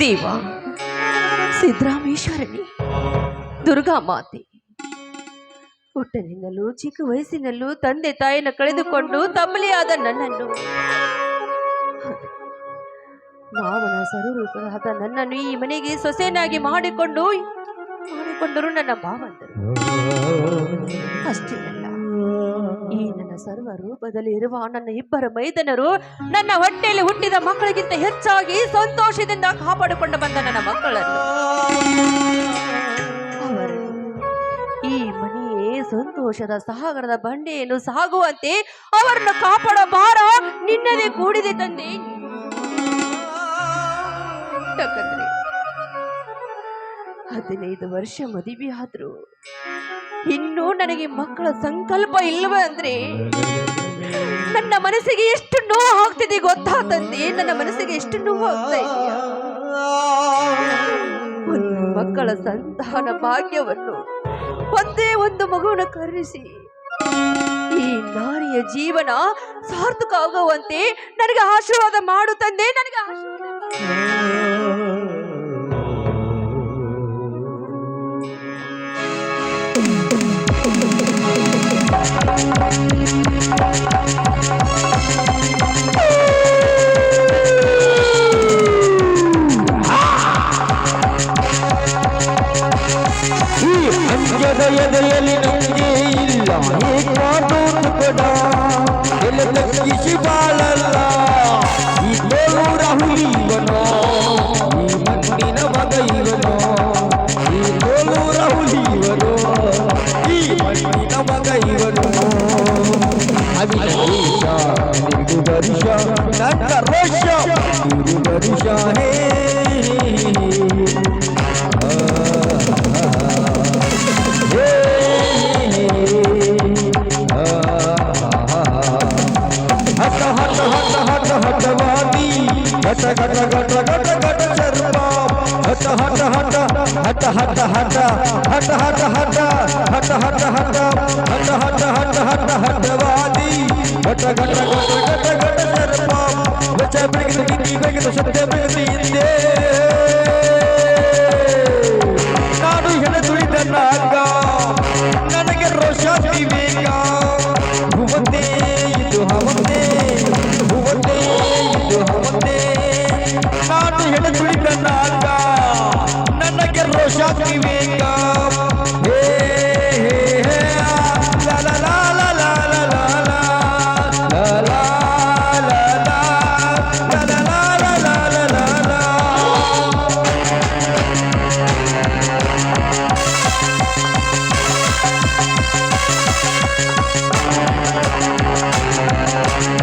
ದೇವ, ಸಿದ್ದರಾಮೇಶ್ವರನೇ, ದುರ್ಗಾ ಮಾತೆ, ಹುಟ್ಟನಿಂದಲೂ ಚಿಕ್ಕ ವಯಸ್ಸಿನಲ್ಲೂ ತಂದೆ ತಾಯಿನ ಕಳೆದುಕೊಂಡು ತಮ್ಮಲಿಯಾದ ನನ್ನನ್ನು, ಮಾವನ ಸ್ವರೂಪರಾದ ನನ್ನನ್ನು ಈ ಮನೆಗೆ ಸೊಸೆಯನ್ನಾಗಿ ಮಾಡಿಕೊಂಡರು ನನ್ನ ಭಾವಂದರು. ಅಷ್ಟೇ ಅಲ್ಲ, ಈ ನನ್ನ ಸರ್ವ ರೂಪದಲ್ಲಿ ಇರುವ ನನ್ನ ಇಬ್ಬರ ಮೈದನರು ನನ್ನ ಹೊಟ್ಟೆಯಲ್ಲಿ ಹುಟ್ಟಿದ ಮಕ್ಕಳಿಗಿಂತ ಹೆಚ್ಚಾಗಿ ಸಂತೋಷದಿಂದ ಕಾಪಾಡಿಕೊಂಡು ಬಂದ ನನ್ನ ಮಕ್ಕಳನ್ನು, ಈ ಮನೆಯೇ ಸಂತೋಷದ ಸಾಗರದ ಬಂಡೆಯನ್ನು ಸಾಗುವಂತೆ ಅವರನ್ನು ಕಾಪಾಡೋ ಭಾರ ನಿನ್ನದೇ ಕೂಡಿದೆ ತಂದೆ. 15 ವರ್ಷ ಮದುವೆ ಆದ್ರು ಇನ್ನೂ ನನಗೆ ಮಕ್ಕಳ ಸಂಕಲ್ಪ ಇಲ್ಲವೇ ಅಂದ್ರೆ ನನ್ನ ಮನಸ್ಸಿಗೆ ಎಷ್ಟು ನೋವು ಆಗ್ತಿದೆ ಗೊತ್ತಾ ತಂದೆ? ನನ್ನ ಮನಸ್ಸಿಗೆ ಎಷ್ಟು ನೋವು ಆಗ್ತಾ ಇದೆಯಾ? ಒಂದು ಮಕ್ಕಳ ಸಂತಾನ ಭಾಗ್ಯವನ್ನು ಒಂದೇ ಒಂದು ಮಗುವನ್ನು ಕರುಣಿಸಿ ಈ ನಾರಿಯ ಜೀವನ ಸಾರ್ಥಕ ಆಗುವಂತೆ ನನಗೆ ಆಶೀರ್ವಾದ ಮಾಡು ತಂದೆ, ನನಗೆ ಆಶೀರ್ವಾದ. ಎದೆಯಲ್ಲಿ ನಂಗೆ ಇಲ್ಲ ಕೊಡ ಎಲ್ಲ ತಗ್ಗಿಸಿ ಬಾಳಲ್ಲ ಈ ತೋಳು ರಾಹುಲ್ ಇವನೋ, ಈ ಮಣ್ಣಿನ ಮಗ ಇವನೋ, ಈ ತೋಳು ರಾಹುಲ್ ಇವನೋ, ಈ ಮಣ್ಣಿನ ಮಗ ಇವನೋ. ಅಭಿನೇಷ ತಿರುಗರುಷ ನನ್ನ ರೋಷ ತಿರುಗರುಷ ಹೇ घट घट घट घट घट शर्मा हट हट हट हट हट हट हट हट हट हट हट हट हट हट हट हट हटवादी घट घट घट घट घट शर्मा बच्चा बिगड़ गिनी बिगड़ सत्य बिगड़ी इंदे नानु हेने तुಳಿದ ನಾಗ ನನಗೆ ರೋಷ ವಿವೇಕ ಭುವತೆ ಇದು ಹವತೆ ಭುವತೆ ಇದು ಹವತೆ ನಾನು ಹೆಣ್ಣು ತುಳಿದ ನಾಗ ನನಗೆ ರೋಷ ವಿವೇಕ ಹೇ ಹೇ ಹೇ ಲಾ ಲಾ ಲಾ ಲಾ ಲಾ ಲಾ ಲಾ ಲಾ ಲಾ ಲಾ ಲಾ ಲಾ ಲಾ ಲಾ.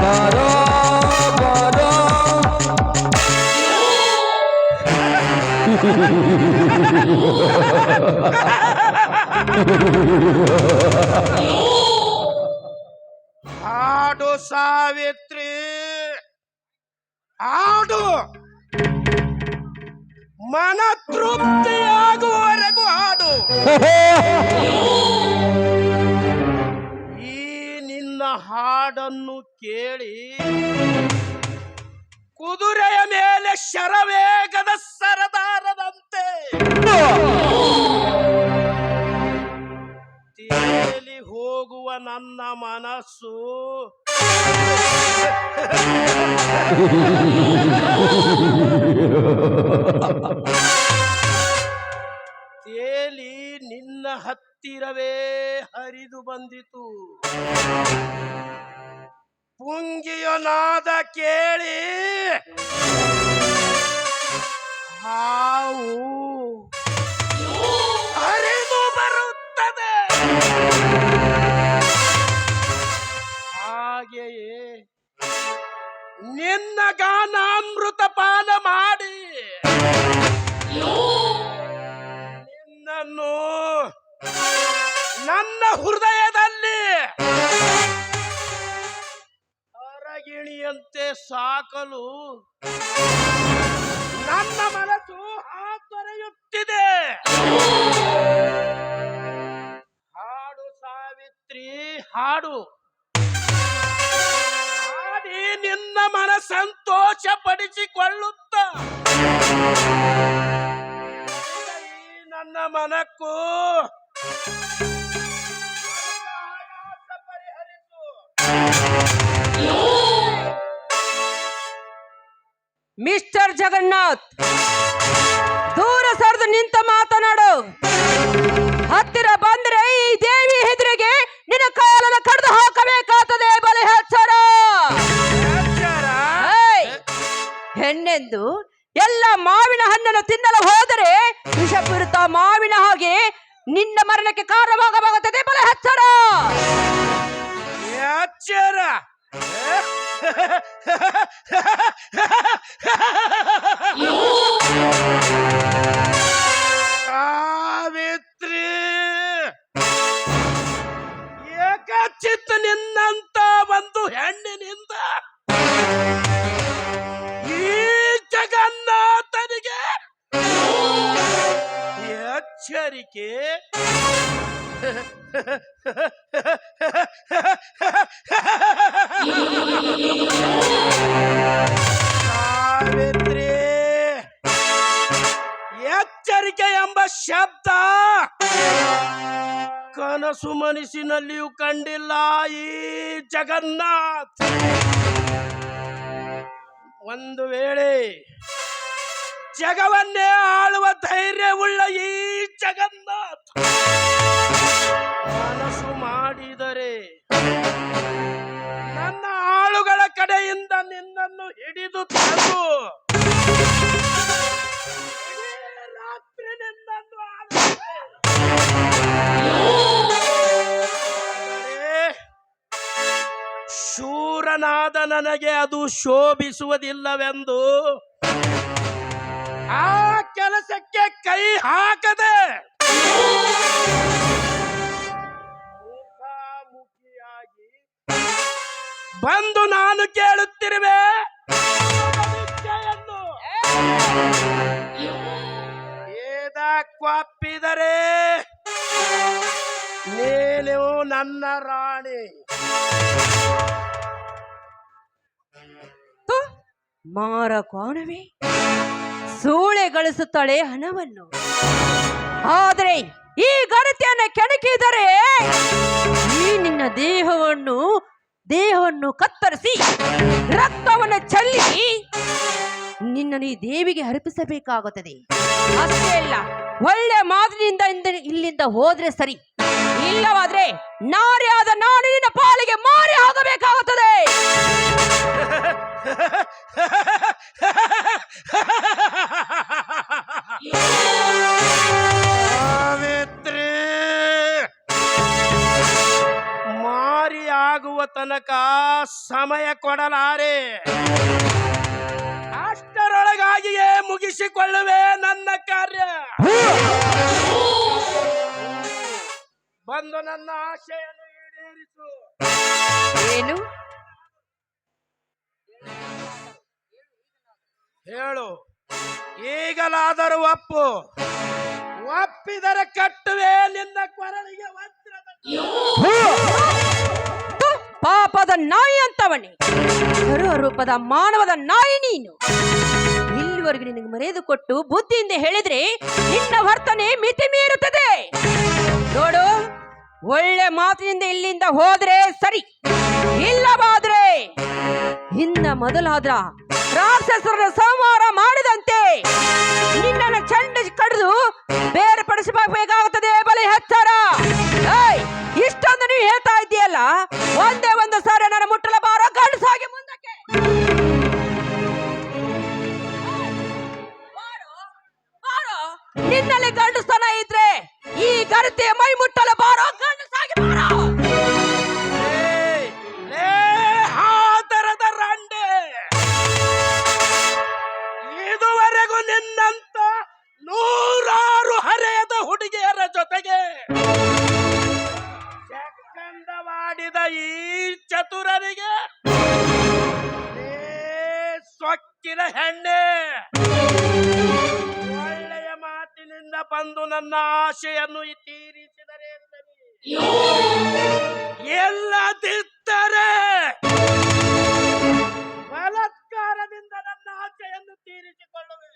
ಬಾರೋ ಬಾರೋ ಹಾಡು ಸಾವಿತ್ರಿ, ಹಾಡು. ಮನ ತೃಪ್ತಿಯಾಗುವವರೆಗೂ ಹಾಡು. ಈ ನಿನ್ನ ಹಾಡನ್ನು ಕೇಳಿ ಕುದುರೆಯ ಮೇಲೆ ಶರವೇಗದ ಸರದಾರದಂತೆ ತೇಲಿ ಹೋಗುವ ನನ್ನ ಮನಸ್ಸು ತೇಲಿ ನಿನ್ನ ಹತ್ತಿರವೇ ಹರಿದು ಬಂದಿತು. ಪುಂಗಿಯ ನಾದ ಕೇಳಿ ಹಾವು ಹರಿದು ಬರುತ್ತದೆ. ಹಾಗೆಯೇ ನಿನ್ನ ಗಾನಾಮೃತ ಪಾನ ಮಾಡಿ ನಿನ್ನನ್ನು ನನ್ನ ಹೃದಯದಲ್ಲಿ ಅರಗಿಣಿಯಂತೆ ಸಾಕಲು ನನ್ನ ಮನಸ್ಸು ಹಾತೊರೆಯುತ್ತಿದೆ. ಹಾಡು ಸಾವಿತ್ರಿ, ಹಾಡು. ಹಾಡಿ ನಿನ್ನ ಮನಸ್ಸು ಸಂತೋಷ ಪಡಿಸಿಕೊಳ್ಳುತ್ತ ಈ ನನ್ನ ಮನಕ್ಕೂ ಆಯಾಸ ಪರಿಹರಿಸು. ಮಿಸ್ಟರ್ ಜಗನ್ನಾಥ್, ದೂರ ಸರಿದು ನಿಂತ ಮಾತನಾಡು. ಹತ್ತಿರ ಬಂದ್ರೆ ಈ ದೇವಿ ಎದುರಿಗೆ ನಿನ್ನ ಕಾಲನ್ನು ಕಡಿದು ಹಾಕಬೇಕಾಗುತ್ತದೆ. ಬಲೆ ಹಚ್ಚರ ಹೆಣ್ಣೆಂದು ಎಲ್ಲ ಮಾವಿನ ಹಣ್ಣನ್ನು ತಿನ್ನಲು ಹೋದರೆ ವಿಷಪೂರಿತ ಮಾವಿನ ಹಾಗೆ ನಿನ್ನ ಮರಣಕ್ಕೆ ಕಾರಣವಾಗಬಹುತ್ತದೆ. ಬಲೆ ಹಚ್ಚರ ಎಚ್ಚರ. ಸಾವಿತ್ರಿ, ಏಕಚಿತ್ತ ನಿನ್ನಂತ ಒಂದು ಹೆಣ್ಣಿನಿಂದ ಈ ಜಗನ್ನಾಥನಿಗೆ ಎಚ್ಚರಿಕೆ. ಸಾವಿತ್ರಿ, ಎಚ್ಚರಿಕೆ ಎಂಬ ಶಬ್ದ ಕನಸು ಮನಸ್ಸಿನಲ್ಲಿಯೂ ಕಂಡಿಲ್ಲ ಈ ಜಗನ್ನಾಥ್. ಒಂದು ವೇಳೆ ಜಗವನ್ನೇ ಆಳುವ ಧೈರ್ಯವುಳ್ಳ ಈ ಜಗನ್ನಾಥ್ ಮನಸ್ಸು ಮಾಡಿದರೆ ನನ್ನ ಆಳುಗಳ ಕಡೆಯಿಂದ ನಿನ್ನನ್ನು ಹಿಡಿದು ತಂದು ಇಡೀ ರಾತ್ರಿ ನಿನ್ನನ್ನು ಆಳುವೆ. ಆದರೆ ಶೂರನಾದ ನನಗೆ ಅದು ಶೋಭಿಸುವುದಿಲ್ಲವೆಂದು ಆ ಕೆಲಸಕ್ಕೆ ಕೈ ಹಾಕದೆ ಮುಖಾಮುಖಿಯಾಗಿ ಬಂದು ನಾನು ಕೇಳುತ್ತಿರುವೆ ಏದಕ್ಕೊಪ್ಪಿದರೆ ನೀನು ನನ್ನ ರಾಣಿ. ಮಾರ ಕಾಣವೇ ಸೂಳೆ ಗಳಿಸುತ್ತಾಳೆ ಹಣವನ್ನು. ಆದರೆ ಈ ಗಣತಿಯನ್ನು ಕೆಣಕಿದರೆ ಈ ನಿನ್ನ ದೇಹವನ್ನು ಕತ್ತರಿಸಿ ರಕ್ತವನ್ನು ಚೆಲ್ಲಿ ನಿನ್ನನ್ನು ಈ ದೇವಿಗೆ ಅರ್ಪಿಸಬೇಕಾಗುತ್ತದೆ. ಅಷ್ಟೇ ಅಲ್ಲ, ಒಳ್ಳೆ ಮಾತಿನಿಂದ ಇಲ್ಲಿಂದ ಹೋದ್ರೆ ಸರಿ, ಇಲ್ಲವಾದ್ರೆ ನಾರಿಯಾದ ನಾನು ನಿನ್ನ ಪಾಲಿಗೆ ಮಾರಿ ಹೋಗಬೇಕಾಗುತ್ತದೆ. ಸಾವಿತ್ರಿ, ಮಾರಿಯಾಗುವ ತನಕ ಸಮಯ ಕೊಡಲಾರೆ. ಅಷ್ಟರೊಳಗಾಗಿಯೇ ಮುಗಿಸಿಕೊಳ್ಳುವೆ ನನ್ನ ಕಾರ್ಯ. ಬಂದು ನನ್ನ ಆಶೆಯನ್ನು ಈಡೇರಿಸು. ಏನು ಹೇಳು, ಈಗಲಾದರೂ ಒಪ್ಪಿದರೆ ಕಟ್ಟುವೆ ನಿನ್ನ ಕೊರಳಿಗೆ ವಜ್ರದ. ಪಾಪದ ನಾಯಿ ಅಂತವನೇ, ರೂಪದ ಮಾನವದ ನಾಯಿ ನೀನು. ಇಲ್ಲಿವರೆಗೂ ನಿನಗೆ ಮರೆದು ಕೊಟ್ಟು ಬುದ್ಧಿಯಿಂದ ಹೇಳಿದ್ರೆ ನಿನ್ನ ವರ್ತನೆ ಮಿತಿ ಮೀರುತ್ತದೆ. ನೋಡು, ಒಳ್ಳೆ ಮಾತಿನಿಂದ ಇಲ್ಲಿಂದ ಹೋದ್ರೆ ಸರಿ, ಇಲ್ಲವಾದ್ರೆ ಇನ್ನ ಮೊದಲಾದ್ರ ರಾಕ್ಷಸರ ಸಂಹಾರ ಮಾಡಿದಂತೆ ನಿನ್ನನ್ನು ಚಂಡ ಕಡಿದು ಬೇರ್ಪಡಿಸಬೇಕಾಗುತ್ತದೆ. ಬಲಿ ಹಚ್ಚರ, ಇಷ್ಟೊಂದು ನೀವು ಹೇಳ್ತಾ ಇದ್ದೀಯಲ್ಲ, ಒಂದೇ ಒಂದು ಸಾರಿ ನನ್ನ ಮುಟ್ಟಲ ಬಾರೋ, ಗಂಡಸಾಗಿ ಮುಂದಕ್ಕೆ ನಿನ್ನಲ್ಲಿ ಗಂಡಸ್ತನ ಇದ್ರೆ ಈ ಗರತೆಯ ಮೈ ಮುಟ್ಟಲು ಬಾರೋ, ಗಂಡಸಾಗಿ ಬಾರೋ. ಹಾದರದ ರಂಡೆ, ಇದುವರೆಗೂ ನಿನ್ನಂತ ನೂರಾರು ಹರೆಯದ ಹುಡುಗಿಯರ ಜೊತೆಗೆ ಚಕ್ಕಂದವಾಡಿದ ಈ ಚತುರರಿಗೆ ಸೊಕ್ಕಿನ ಹೆಣ್ಣೆ, ಒಳ್ಳೆಯ ಮಾತಿನಿಂದ ಬಂದು ನನ್ನ ಆಶೆಯನ್ನು ತೀರಿಸಿದರೆ ಸರಿ, ಎಲ್ಲದಿದ್ದರೆ ಬಲಾತ್ಕಾರ ನಿಮ್ಮಿಂದ ನನ್ನ ಆಸೆಯನ್ನು ತೀರಿಸಿಕೊಳ್ಳುವೆ.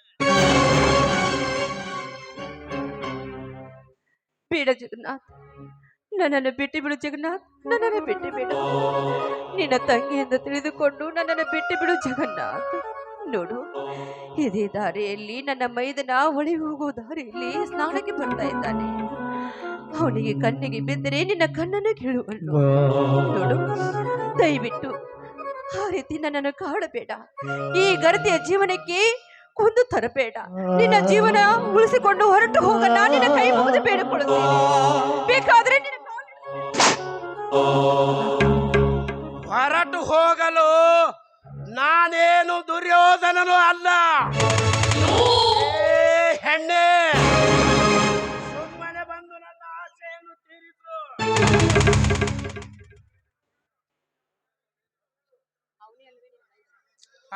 ಬೇಡ ಜಗನ್ನಾಥ್, ನನ್ನನ್ನು ಬಿಟ್ಟು ಬಿಡು ಜಗನ್ನಾಥ್, ನನ್ನನ್ನು ಬಿಟ್ಟು ಬಿಡು. ನಿನ್ನ ತಂಗಿ ಎಂದು ತಿಳಿದುಕೊಂಡು ನನ್ನನ್ನು ಬಿಟ್ಟು ಬಿಡು ಜಗನ್ನಾಥ್. ನೋಡು, ಇದೇ ದಾರಿಯಲ್ಲಿ ನನ್ನ ಮೈದನ ಹೊಳೆ ಹೋಗುವ ದಾರಿಯಲ್ಲಿ ಸ್ನಾನಕ್ಕೆ ಬರ್ತಾ ಇದ್ದಾನೆ. ಅವನಿಗೆ ಕಣ್ಣಿಗೆ ಬಿದ್ದರೆ ನಿನ್ನ ಕಣ್ಣನ್ನು ಕೇಳುವಳು. ನೋಡು, ದಯವಿಟ್ಟು ಆ ರೀತಿ ನನ್ನನ್ನು ಕಾಡಬೇಡ. ಈ ಗರತಿಯ ಜೀವನಕ್ಕೆ ಕೊಂದು ತರಬೇಡ. ನಿನ್ನ ಜೀವನ ಉಳಿಸಿಕೊಂಡು ಹೊರಟು ಹೋಗ. ನಿನ್ನ ಕೈ ಮುಗಿದು ಬೇಡಿಕೊಳ್ಳುತ್ತೇನೆ. ಬೇಕಾದ್ರೆ ನಿನ್ನ ಹೊರಟು ಹೋಗಲು ನಾನೇನು ದುರ್ಯೋಧನನು ಅಲ್ಲ. ಹೆಣ್ಣೆ, ಸುಮ್ಮನೆ ಬಂದು ನನ್ನ ಆಸೆಯನ್ನು ತೀರಿಸು.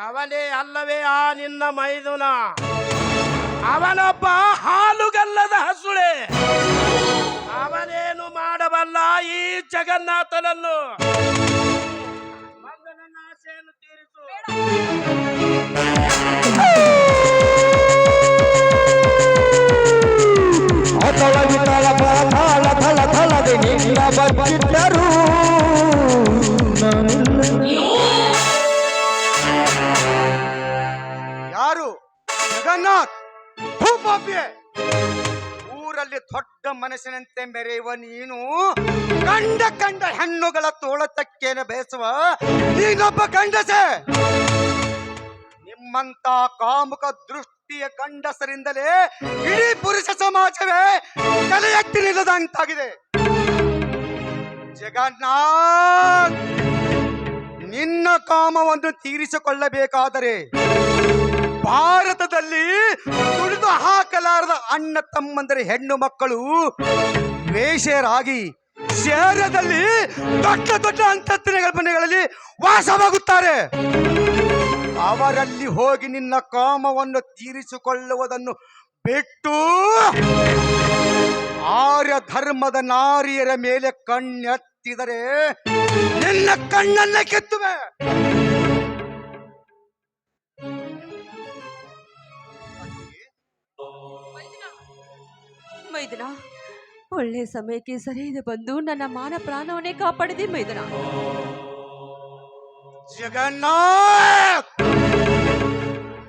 ಅವನೇ ಅಲ್ಲವೇ ಆ ನಿನ್ನ ಮೈದುನ? ಅವನೊಬ್ಬ ಹಾಲುಗಲ್ಲದ ಹಸುಳೆ. ಅವನೇನು ಮಾಡಬಲ್ಲ ಈ ಜಗನ್ನಾಥನನ್ನು? ಬಂದು ನನ್ನ ಆಸೆಯನ್ನು ತೀರಿಸು. ಅತಳ ವಿತಳ ಪಾತಾಳ ಥಳ ಥಳದೆ ನಿನ್ನ ಬಚ್ಚಿಟ್ಟರು. ಯಾರು? ಜಗನ್ನಾಥ್. ಭೂಪಾಪ್ಯೆ, ಊರಲ್ಲಿ ದೊಡ್ಡ ಮನಸ್ಸಿನಂತೆ ಮೆರೆಯುವ ನೀನು ಕಂಡ ಹೆಣ್ಣುಗಳ ತೋಳತಕ್ಕೇನ ಬೇಸುವ ನೀನೊಬ್ಬ ಗಂಡಸೆ. ನಿಮ್ಮಂತ ಕಾಮುಕ ದೃಷ್ಟಿಯ ಗಂಡಸರಿಂದಲೇ ಇಡೀ ಪುರುಷ ಸಮಾಜವೇ ತಲೆ ಎತ್ತಿ ನಿಲ್ಲದಂತಾಗಿದೆ. ಜಗನ್ನಾಥ್, ನಿನ್ನ ಕಾಮವನ್ನು ತೀರಿಸಿಕೊಳ್ಳಬೇಕಾದರೆ ಭಾರತದಲ್ಲಿ ತುಳಿದು ಹಾಕಲಾರದ ಅಣ್ಣ ತಮ್ಮಂದರೆ ಹೆಣ್ಣು ಮಕ್ಕಳು ವೇಶ್ಯರಾಗಿ ಶಹರದಲ್ಲಿ ದೊಡ್ಡ ದೊಡ್ಡ ಅಂತಸ್ತಿನ ಮನೆಗಳಲ್ಲಿ ವಾಸವಾಗುತ್ತಾರೆ. ಅವರಲ್ಲಿ ಹೋಗಿ ನಿನ್ನ ಕಾಮವನ್ನು ತೀರಿಸಿಕೊಳ್ಳುವುದನ್ನು ಬಿಟ್ಟು ಆರ್ಯ ಧರ್ಮದ ನಾರಿಯರ ಮೇಲೆ ಕಣ್ಣೆತ್ತಿದರೆ ನಿನ್ನ ಕಣ್ಣನ್ನೇ ಕೆತ್ತುವೆ. ಮೈದನ, ಒಳ್ಳೆ ಸಮಯಕ್ಕೆ ಸರಿಯಾದ ಬಂದು ನನ್ನ ಮಾನ ಪ್ರಾಣವನ್ನೇ ಕಾಪಾಡಿದೆ ಮೈದನ. ಜಗನ್ನಾಥ್,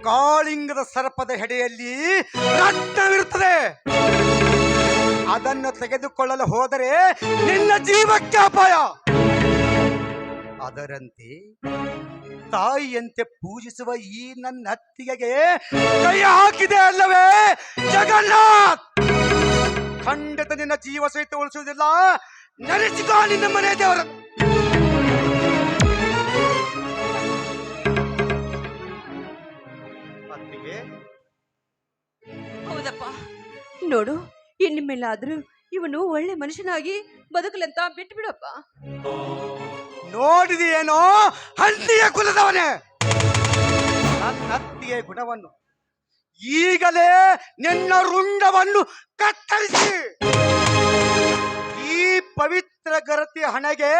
ಕಾಳಿಂಗದ ಸರ್ಪದ ಹೆಡೆಯಲ್ಲಿ ರಕ್ತವಿರುತ್ತದೆ. ಅದನ್ನು ತೆಗೆದುಕೊಳ್ಳಲು ಹೋದರೆ ನಿನ್ನ ಜೀವಕ್ಕೆ ಅಪಾಯ. ಅದರಂತೆ ತಾಯಿಯಂತೆ ಪೂಜಿಸುವ ಈ ನನ್ನ ಅತ್ತಿಗೆಗೆ ಕೈ ಹಾಕಿದೆ ಅಲ್ಲವೇ ಜಗನ್ನಾಥ್? ಖಂಡಿತ ನಿನ್ನ ಜೀವ ಸಹಿತ ಉಳಿಸುವುದಿಲ್ಲ. ನೆನೆಸಿಕೋ ನಿನ್ನ ಮನೆ ದೇವರ. ಹೌದಪ್ಪ, ನೋಡು, ಇನ್ನು ಮೇಲಾದ್ರೂ ಇವನು ಒಳ್ಳೆ ಮನುಷ್ಯನಾಗಿ ಬದುಕಲಂತ ಬಿಟ್ಟು ಬಿಡಪ್ಪ. ನೋಡಿದೆಯೇನೋ ಹಂದಿಯ ಕುಲದವನೇ ನನ್ನ ಅತ್ತಿಯ ಗುಣವನ್ನು. ಈಗಲೇ ನಿನ್ನ ರುಂಡವನ್ನು ಕತ್ತರಿಸಿ ಈ ಪವಿತ್ರ ಗರತಿ ಹಣೆಗೆ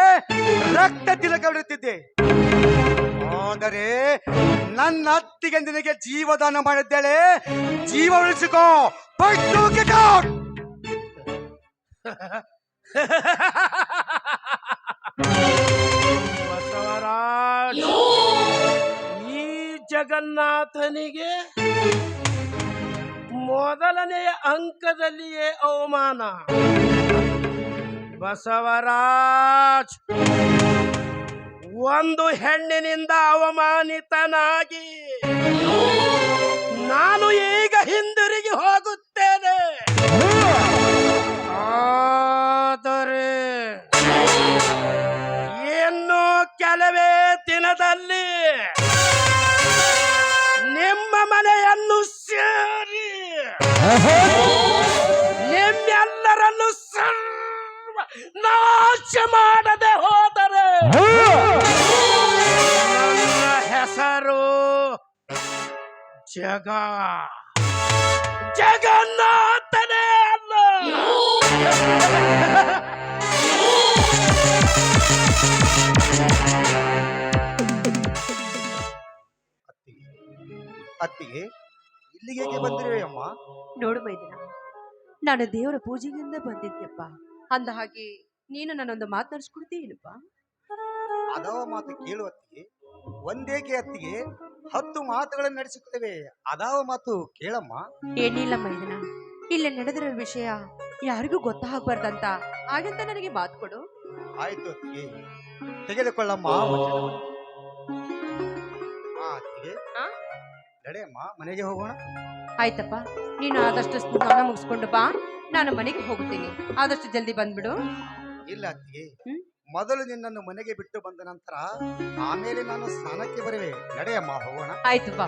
ರಕ್ತ ತಿಲಕ ಬಿಡುತ್ತಿದ್ದೆ. ಆದರೆ ನನ್ನ ಅತ್ತಿಗೆ ನಿನಗೆ ಜೀವದಾನ ಮಾಡಿದ್ದೇಳೆ. ಜೀವ ಉಳಿಸಿಕೋ. ಬಸವರಾಜ್, ಈ ಜಗನ್ನಾಥನಿಗೆ ಮೊದಲನೆಯ ಅಂಕದಲ್ಲಿಯೇ ಅವಮಾನ. ಬಸವರಾಜ್, ಒಂದು ಹೆಣ್ಣಿನಿಂದ ಅವಮಾನಿತನಾಗಿ ನಾನು ಈಗ ಹಿಂದಿರುಗಿ ಹೋಗುತ್ತೇನೆ. ಆದರೆ ಇನ್ನು ಕೆಲವೇ ದಿನದಲ್ಲಿ ನಿಮ್ಮ ಮನೆಯನ್ನು ಸೇರಿ ನಿಮ್ಮೆಲ್ಲರನ್ನು ಸರ್ವ ನಾಶ ಮಾಡದೆ ಹೋದರೆ ನನ್ನ ಹೆಸರು ಜಗನ್ನಾಥನೇ ಅಲ್ಲ. ಅತ್ತಿಗೆ ಇಲ್ಲಿಗೆ ಏಕೆ ಬಂದಿರುವೆ ಅಮ್ಮ? ನೋಡು ಮೈದಿನ, ನಾನು ದೇವರ ಪೂಜೆಯಿಂದ ಬಂದಿದ್ದೆಪ್ಪ. ಅಂದ ಹಾಗೆ ನೀನು ನನ್ನೊಂದು ಮಾತನಾಡಿಸ್ಕೊಡ್ತೀನಪ್ಪ. ಅದಾವ ಮಾತು ಕೇಳು ಅತ್ತಿಗೆ. ಒಂದೇಕೆ ಅತ್ತಿಗೆ 10 ಮಾತುಗಳನ್ನು ನಡೆಸಿಕೊಳ್ಳುವೆ. ಅದಾವ ಮಾತು ಕೇಳಮ್ಮ. ಏನಿಲ್ಲ ಮೈದಿನ, ಇಲ್ಲಿ ನಡೆದಿರೋ ವಿಷಯ ಯಾರಿಗೂ ಗೊತ್ತಾಗಬಾರ್ದಂತ ಹಾಗಂತ ನನಗೆ ಮಾತು ಕೊಡು. ಆಯ್ತು ಅತ್ತಿಗೆ, ತೆಗೆದುಕೊಳ್ಳಮ್ಮ. ಅತ್ತಿಗೆ ಆ? ನಡೆಯಮ್ಮ, ಮನೆಗೆ ಹೋಗೋಣ. ಆಯ್ತಪ್ಪ, ನೀನು ಆದಷ್ಟು ಸ್ನಾನ ಮುಗಿಸ್ಕೊಂಡು ಬಾ, ನಾನು ಮನೆಗೆ ಹೋಗ್ತೀನಿ. ಆದಷ್ಟು ಜಲ್ದಿ ಬಂದ್ಬಿಡು. ಇಲ್ಲ ಅತ್ತಿಗೆ, ಹ್ಮ್? ಮೊದಲು ನಿನ್ನನ್ನು ಮನೆಗೆ ಬಿಟ್ಟು ಬಂದ ನಂತರ ಆಮೇಲೆ ನಾನು ಸ್ನಾನಕ್ಕೆ ಬರುವೆ. ನಡೆಯಮ್ಮ, ಹೋಗೋಣ. ಆಯ್ತು ಬಾ.